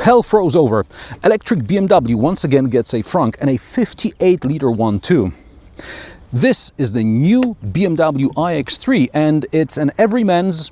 hell froze over. Electric BMW once again gets a frunk, and a 58-litre one too. This is the new BMW iX3, and it's an every man's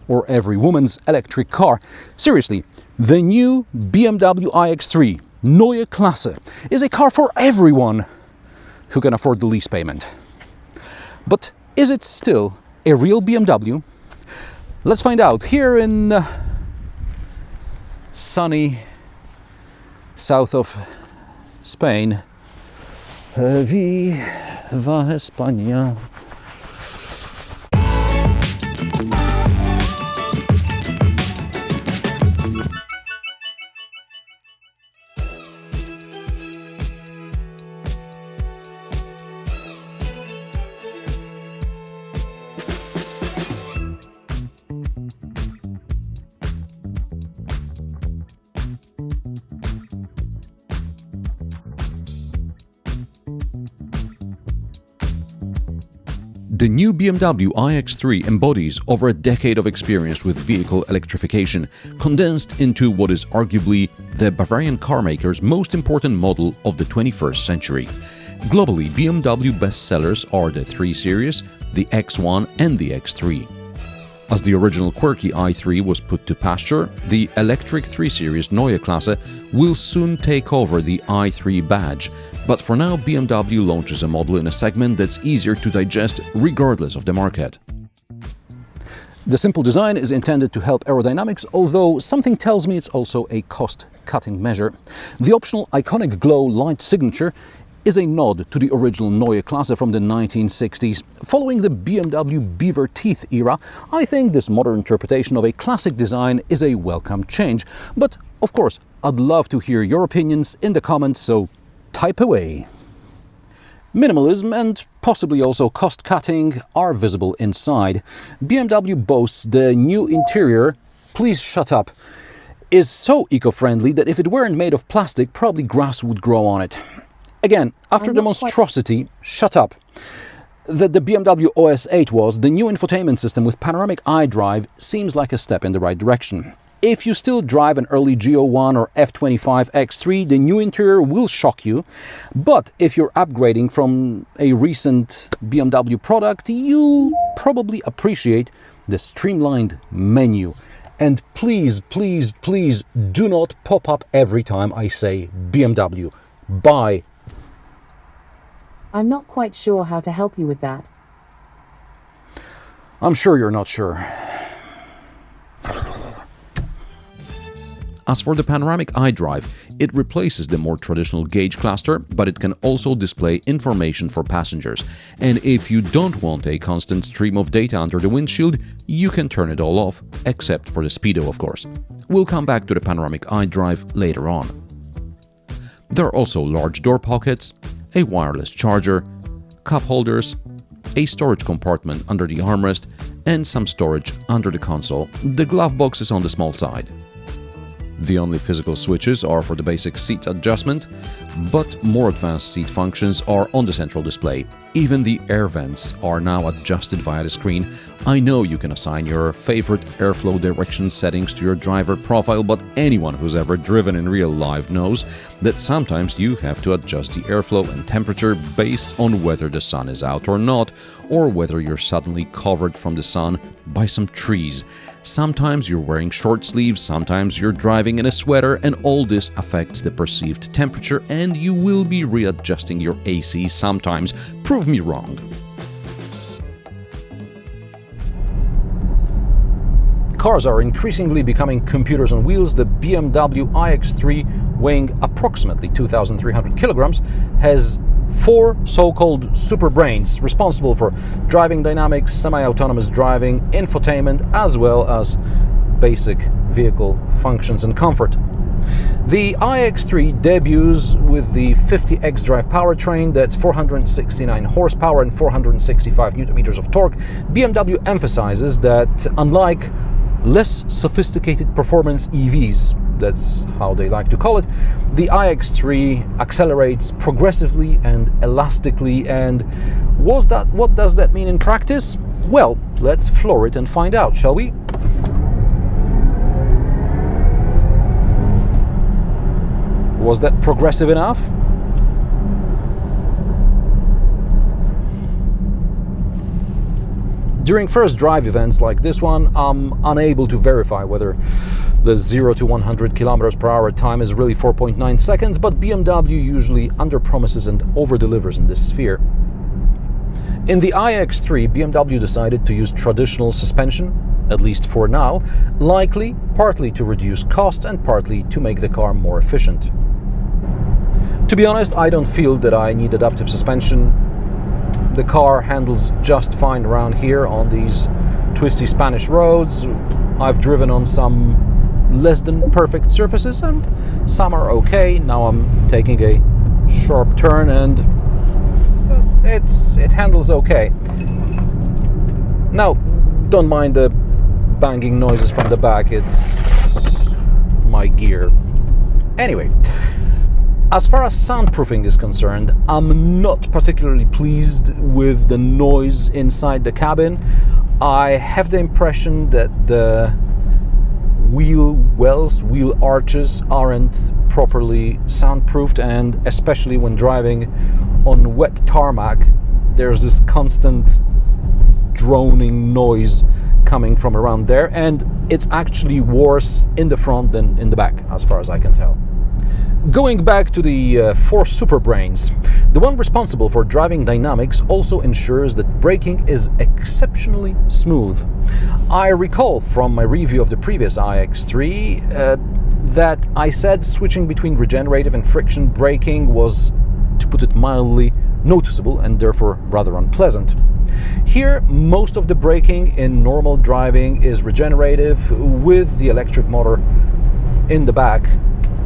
or every woman's electric car. Seriously, the new BMW iX3 Neue Klasse is a car for everyone who can afford the lease payment. But is it still a real BMW? Let's find out here in sunny south of Spain. Viva España. The new BMW iX3 embodies over a decade of experience with vehicle electrification, condensed into what is arguably the Bavarian carmaker's most important model of the 21st century. Globally, BMW bestsellers are the 3 Series, the X1 and the X3. As the original quirky i3 was put to pasture, the electric 3 Series Neue Klasse will soon take over the i3 badge. But for now, BMW launches a model in a segment that's easier to digest regardless of the market. The simple design is intended to help aerodynamics, although something tells me it's also a cost-cutting measure. The optional iconic glow light signature is a nod to the original Neue Klasse from the 1960s. Following the BMW beaver teeth era, I think this modern interpretation of a classic design is a welcome change. But of course, I'd love to hear your opinions in the comments, so type away. Minimalism and possibly also cost-cutting are visible inside. BMW boasts the new interior, please shut up, is so eco-friendly that if it weren't made of plastic, probably grass would grow on it. Again, after the monstrosity, shut up, that the BMW OS 8 was, the new infotainment system with Panoramic iDrive seems like a step in the right direction. If you still drive an early G01 or F25 X3, the new interior will shock you. But if you're upgrading from a recent BMW product, you'll probably appreciate the streamlined menu. And please, please, please do not pop up every time I say BMW. Bye. I'm not quite sure how to help you with that. I'm sure you're not sure. As for the Panoramic iDrive, it replaces the more traditional gauge cluster, but it can also display information for passengers. And if you don't want a constant stream of data under the windshield, you can turn it all off, except for the speedo, of course. We'll come back to the Panoramic iDrive later on. There are also large door pockets, a wireless charger, cup holders, a storage compartment under the armrest, and some storage under the console. The glove box is on the small side. The only physical switches are for the basic seat adjustment, but more advanced seat functions are on the central display. Even the air vents are now adjusted via the screen. I know you can assign your favorite airflow direction settings to your driver profile, but anyone who's ever driven in real life knows that sometimes you have to adjust the airflow and temperature based on whether the sun is out or not, or whether you're suddenly covered from the sun by some trees. Sometimes you're wearing short sleeves, sometimes you're driving in a sweater, and all this affects the perceived temperature, and you will be readjusting your AC sometimes. Prove me wrong. Cars are increasingly becoming computers on wheels. The BMW iX3, weighing approximately 2,300 kilograms, has 4 so-called super brains responsible for driving dynamics, semi-autonomous driving, infotainment, as well as basic vehicle functions and comfort. The iX3 debuts with the 50 xDrive powertrain that's 469 horsepower and 465 Nm of torque. BMW emphasizes that unlike less sophisticated performance EVs, that's how they like to call it, the iX3 accelerates progressively and elastically. And what does that mean in practice? Well, let's floor it and find out, shall we? Was that progressive enough? During first drive events like this one, I'm unable to verify whether the 0 to 100 kilometers per hour time is really 4.9 seconds, but BMW usually under-promises and over-delivers in this sphere. In the iX3, BMW decided to use traditional suspension, at least for now, likely partly to reduce costs and partly to make the car more efficient. To be honest, I don't feel that I need adaptive suspension. The car handles just fine around here on these twisty Spanish roads. I've driven on some less than perfect surfaces and some are okay. Now I'm taking a sharp turn and it handles okay. Now, don't mind the banging noises from the back, it's my gear. Anyway, as far as soundproofing is concerned, I'm not particularly pleased with the noise inside the cabin. I have the impression that the wheel wells, wheel arches aren't properly soundproofed, and especially when driving on wet tarmac, there's this constant droning noise coming from around there, and it's actually worse in the front than in the back, as far as I can tell. Going back to the 4 superbrains, the one responsible for driving dynamics also ensures that braking is exceptionally smooth. I recall from my review of the previous iX3 that I said switching between regenerative and friction braking was, to put it mildly, noticeable and therefore rather unpleasant. Here, most of the braking in normal driving is regenerative, with the electric motor in the back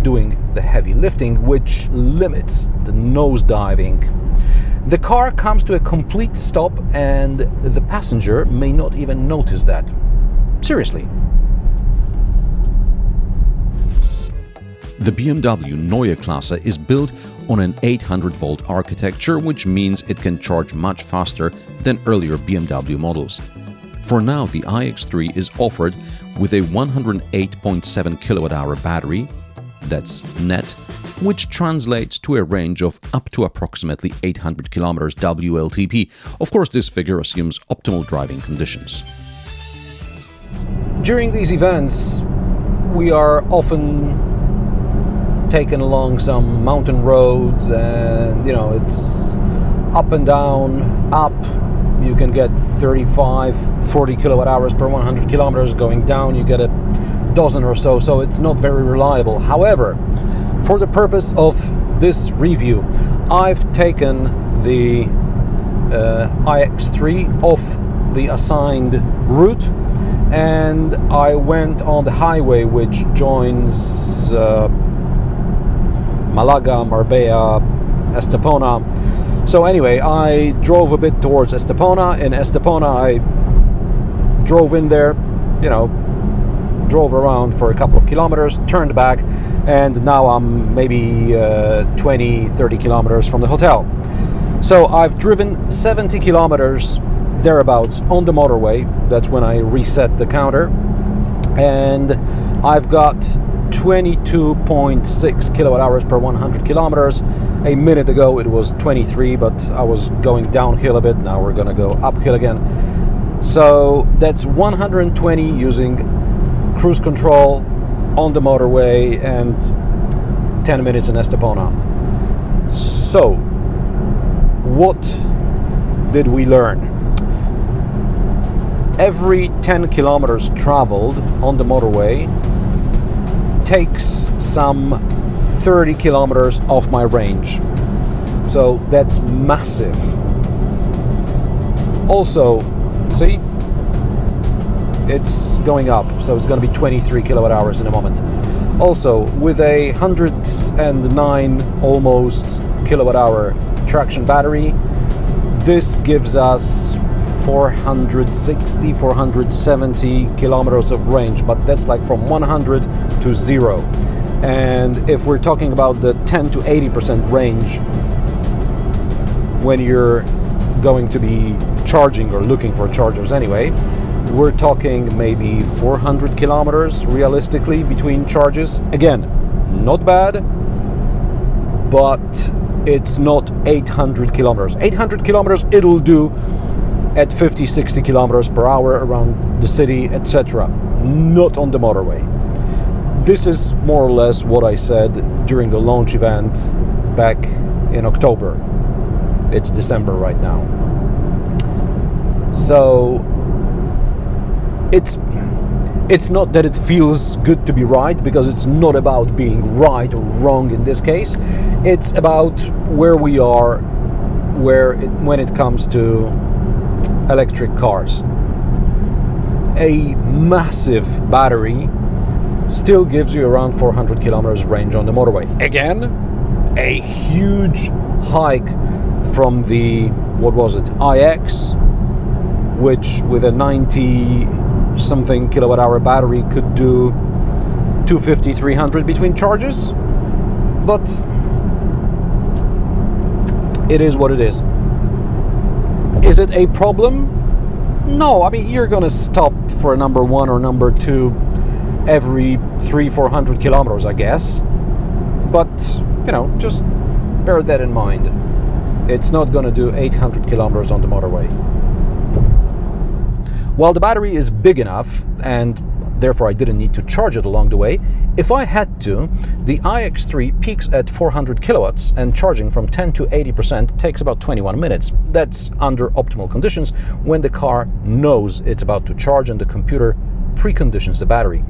doing the heavy lifting, which limits the nosediving. The car comes to a complete stop and the passenger may not even notice that. Seriously. The BMW Neue Klasse is built on an 800-volt architecture, which means it can charge much faster than earlier BMW models. For now, the iX3 is offered with a 108.7 kWh battery, that's net, which translates to a range of up to approximately 800 km WLTP. Of course, this figure assumes optimal driving conditions. During these events, we are often taken along some mountain roads, and it's up and down, up. You can get 35-40 kilowatt hours per 100 kilometers. Going down, you get a dozen or so, so it's not very reliable. However, for the purpose of this review, I've taken the iX3 off the assigned route and I went on the highway which joins Malaga, Marbella, Estepona. So anyway, I drove a bit towards Estepona. In Estepona, I drove in there, drove around for a couple of kilometers, turned back, and now I'm maybe 20-30 kilometers from the hotel. So I've driven 70 kilometers thereabouts on the motorway. That's when I reset the counter, and I've got 22.6 kilowatt hours per 100 kilometers. A minute ago it was 23, but I was going downhill a bit. Now we're gonna go uphill again. So that's 120 using cruise control on the motorway and 10 minutes in Estepona. So what did we learn? Every 10 kilometers traveled on the motorway takes some 30 kilometers off my range. So that's massive. Also, see, it's going up, so it's going to be 23 kilowatt hours in a moment. Also, with a 109 almost kilowatt hour traction battery, this gives us 460, 470 kilometers of range, but that's like from 100 to 0. And if we're talking about the 10 to 80% range when you're going to be charging or looking for chargers anyway, we're talking maybe 400 kilometers realistically between charges. Again, not bad, but it's not 800 kilometers. 800 kilometers it'll do at 50-60 kilometers per hour around the city, etc. Not on the motorway. This is more or less what I said during the launch event back in October. It's December right now. So it's not that it feels good to be right, because it's not about being right or wrong in this case. It's about where we are when it comes to electric cars. A massive battery still gives you around 400 kilometers range on the motorway. Again, a huge hike from the, what was it, iX, which with a 90 something kilowatt hour battery could do 250, 300 between charges. But it is what it is. Is it a problem? No, I mean, you're gonna stop for a number one or number two every 300-400 kilometers, I guess. But, you know, just bear that in mind. It's not gonna do 800 kilometers on the motorway. While the battery is big enough, and therefore I didn't need to charge it along the way, if I had to, the iX3 peaks at 400 kilowatts, and charging from 10 to 80% takes about 21 minutes. That's under optimal conditions, when the car knows it's about to charge and the computer preconditions the battery.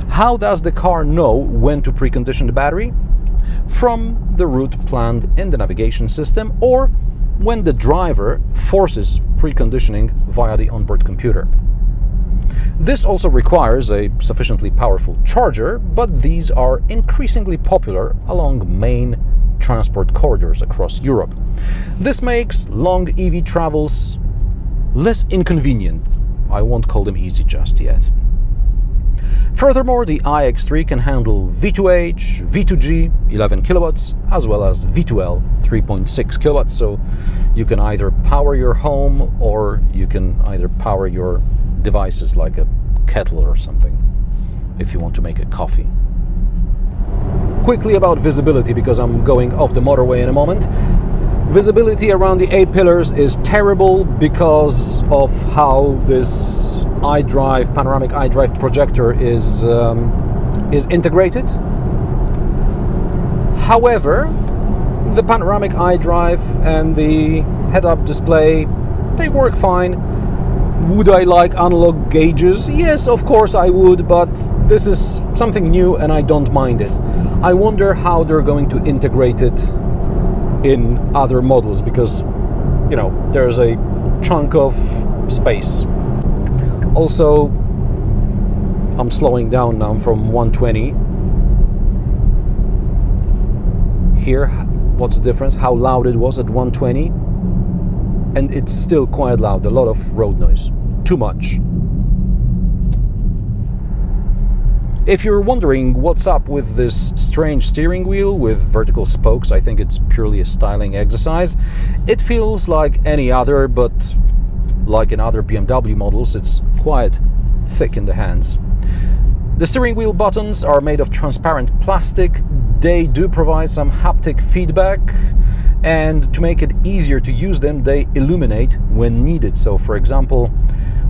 How does the car know when to precondition the battery? From the route planned in the navigation system, or when the driver forces preconditioning via the onboard computer. This also requires a sufficiently powerful charger, but these are increasingly popular along main transport corridors across Europe. This makes long EV travels less inconvenient. I won't call them easy just yet. Furthermore, the iX3 can handle V2H, V2G, 11 kilowatts, as well as V2L, 3.6 kilowatts, so you can either power your home or you can either power your devices like a kettle or something, if you want to make a coffee. Quickly about visibility, because I'm going off the motorway in a moment. Visibility around the A-pillars is terrible because of how this iDrive, Panoramic iDrive projector is integrated. However, the Panoramic iDrive and the head-up display, they work fine. Would I like analog gauges? Yes, of course I would, but this is something new and I don't mind it. I wonder how they're going to integrate it in other models, because, you know, there's a chunk of space. Also, I'm slowing down now from 120. Here, what's the difference? How loud it was at 120, and it's still quite loud, a lot of road noise, too much. If you're wondering what's up with this strange steering wheel with vertical spokes, I think it's purely a styling exercise. It feels like any other, but like in other BMW models, it's quite thick in the hands. The steering wheel buttons are made of transparent plastic. They do provide some haptic feedback, and to make it easier to use them, they illuminate when needed. So, for example,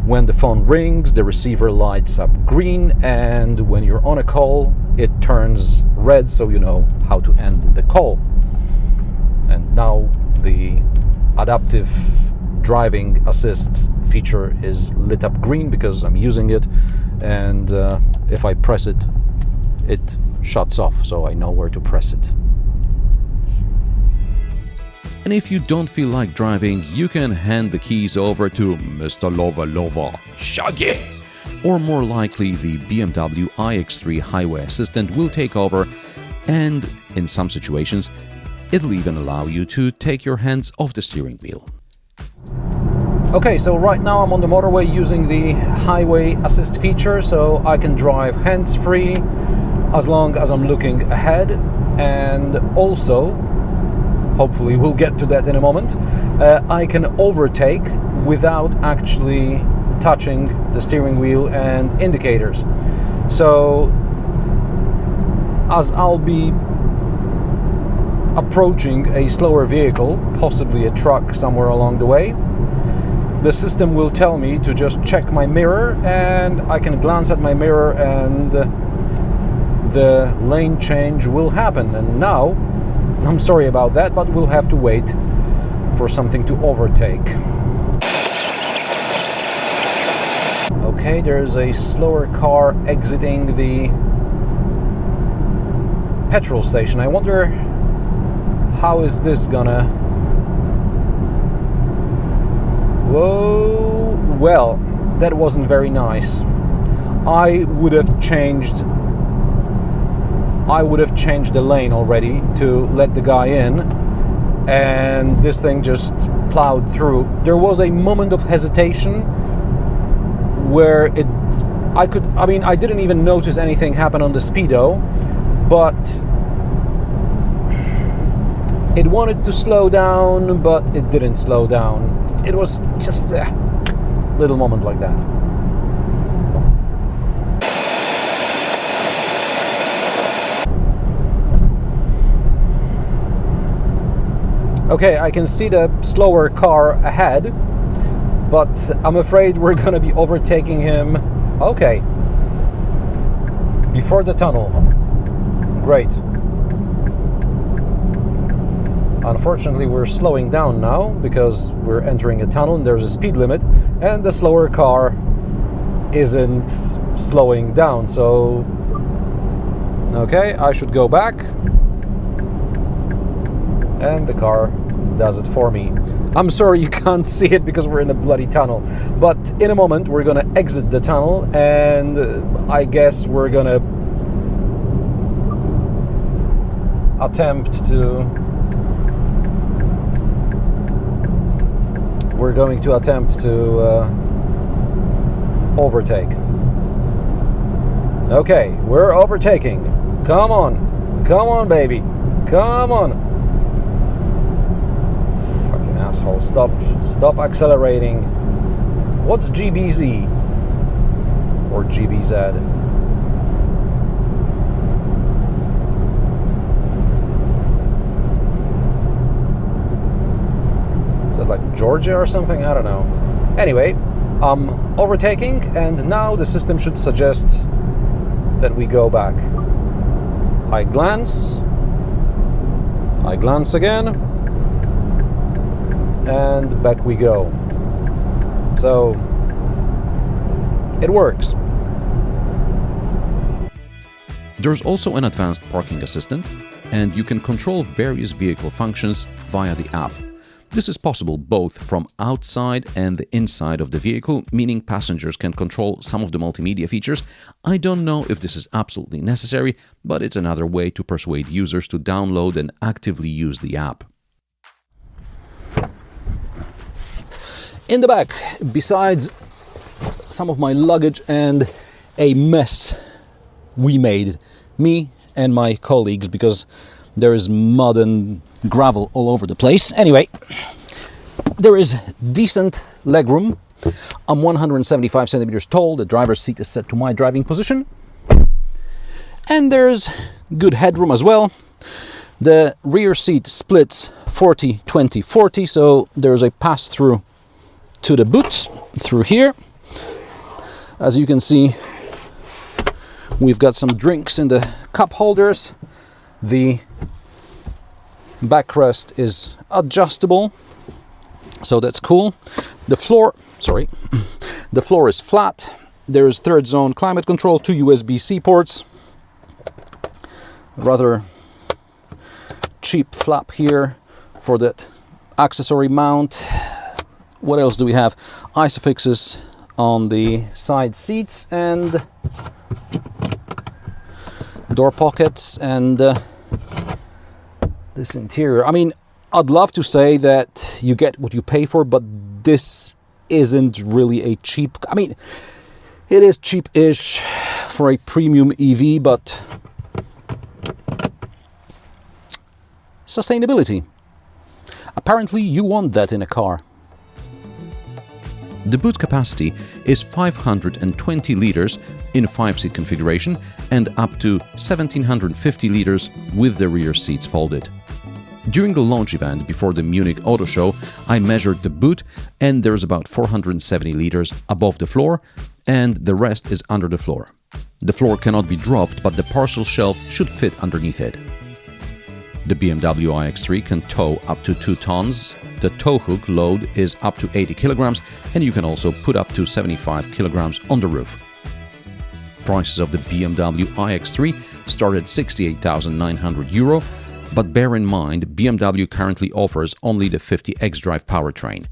when the phone rings, the receiver lights up green, and when you're on a call, it turns red, so you know how to end the call. And now the adaptive driving assist feature is lit up green because I'm using it, and if I press it, it shuts off, so I know where to press it. And if you don't feel like driving, you can hand the keys over to Mr. Lover, Shaggy! Or more likely, the BMW iX3 highway assistant will take over, and in some situations, it'll even allow you to take your hands off the steering wheel. Okay, so right now I'm on the motorway using the highway assist feature, so I can drive hands-free as long as I'm looking ahead, and also, hopefully we'll get to that in a moment, I can overtake without actually touching the steering wheel and indicators. So as I'll be approaching a slower vehicle, possibly a truck somewhere along the way, the system will tell me to just check my mirror, and I can glance at my mirror and the lane change will happen. And now, I'm sorry about that, but we'll have to wait for something to overtake. Okay, there's a slower car exiting the petrol station. I wonder how is this gonna... Whoa, well, that wasn't very nice. I would have changed the lane already to let the guy in, and this thing just plowed through. There was a moment of hesitation where I didn't even notice anything happen on the speedo, but it wanted to slow down, but it didn't slow down. It was just a little moment like that. Okay, I can see the slower car ahead, but I'm afraid we're gonna be overtaking him. Okay, before the tunnel. Great. Unfortunately, we're slowing down now because we're entering a tunnel and there's a speed limit, and the slower car isn't slowing down. So, okay, I should go back, and the car does it for me. I'm sorry you can't see it because we're in a bloody tunnel, but in a moment we're gonna exit the tunnel, and I guess we're gonna attempt to overtake. Okay, we're overtaking. Come on, baby, come on. Fucking asshole! Stop accelerating. What's GBZ or GBZ? Like Georgia or something, I don't know. Anyway, I'm overtaking, and now the system should suggest that we go back. I glance again, and back we go. So it works. There's also an advanced parking assistant, and you can control various vehicle functions via the app. This is possible both from outside and the inside of the vehicle, meaning passengers can control some of the multimedia features. I don't know if this is absolutely necessary, but it's another way to persuade users to download and actively use the app. In the back, besides some of my luggage and a mess we made, me and my colleagues, because there is mud and gravel all over the place. Anyway, there is decent legroom. I'm 175 centimeters tall. The driver's seat is set to my driving position. And there's good headroom as well. The rear seat splits 40-20-40, so there's a pass-through to the boot through here. As you can see, we've got some drinks in the cup holders. The backrest is adjustable, so that's cool. The floor is flat. There's third zone climate control, 2 USB-C ports. Rather cheap flap here for that accessory mount. What else do we have? Isofixes on the side seats and door pockets, and this interior. I mean, I'd love to say that you get what you pay for, but this isn't really a cheap... I mean, it is cheap-ish for a premium EV, but sustainability. Apparently you want that in a car. The boot capacity is 520 litres in 5-seat configuration and up to 1750 litres with the rear seats folded. During the launch event before the Munich Auto Show, I measured the boot and there's about 470 liters above the floor and the rest is under the floor. The floor cannot be dropped, but the partial shelf should fit underneath it. The BMW iX3 can tow up to 2 tons. The tow hook load is up to 80 kilograms and you can also put up to 75 kilograms on the roof. Prices of the BMW iX3 start at 68,900 euro, but bear in mind BMW currently offers only the 50 xDrive powertrain.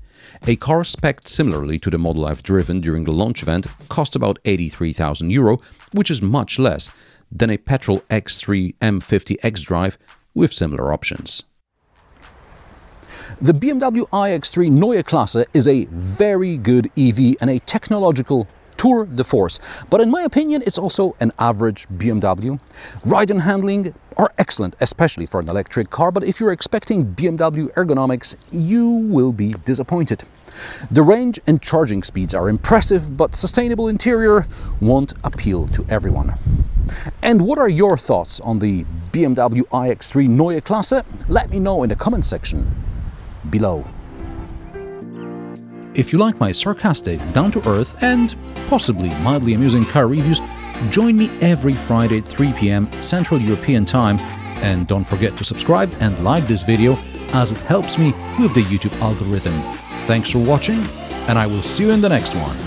A car spec'd similarly to the model I've driven during the launch event cost about 83,000 euro, which is much less than a petrol X3 M50 xDrive with similar options. The BMW iX3 Neue Klasse is a very good EV and a technological tour de force, but in my opinion it's also an average BMW. Ride and handling are excellent, especially for an electric car, but if you're expecting BMW ergonomics, you will be disappointed. The range and charging speeds are impressive, but sustainable interior won't appeal to everyone. And what are your thoughts on the BMW iX3 Neue Klasse? Let me know in the comment section below. If you like my sarcastic, down-to-earth and possibly mildly amusing car reviews, join me every Friday at 3 p.m. Central European Time, and don't forget to subscribe and like this video as it helps me with the YouTube algorithm. Thanks for watching, and I will see you in the next one.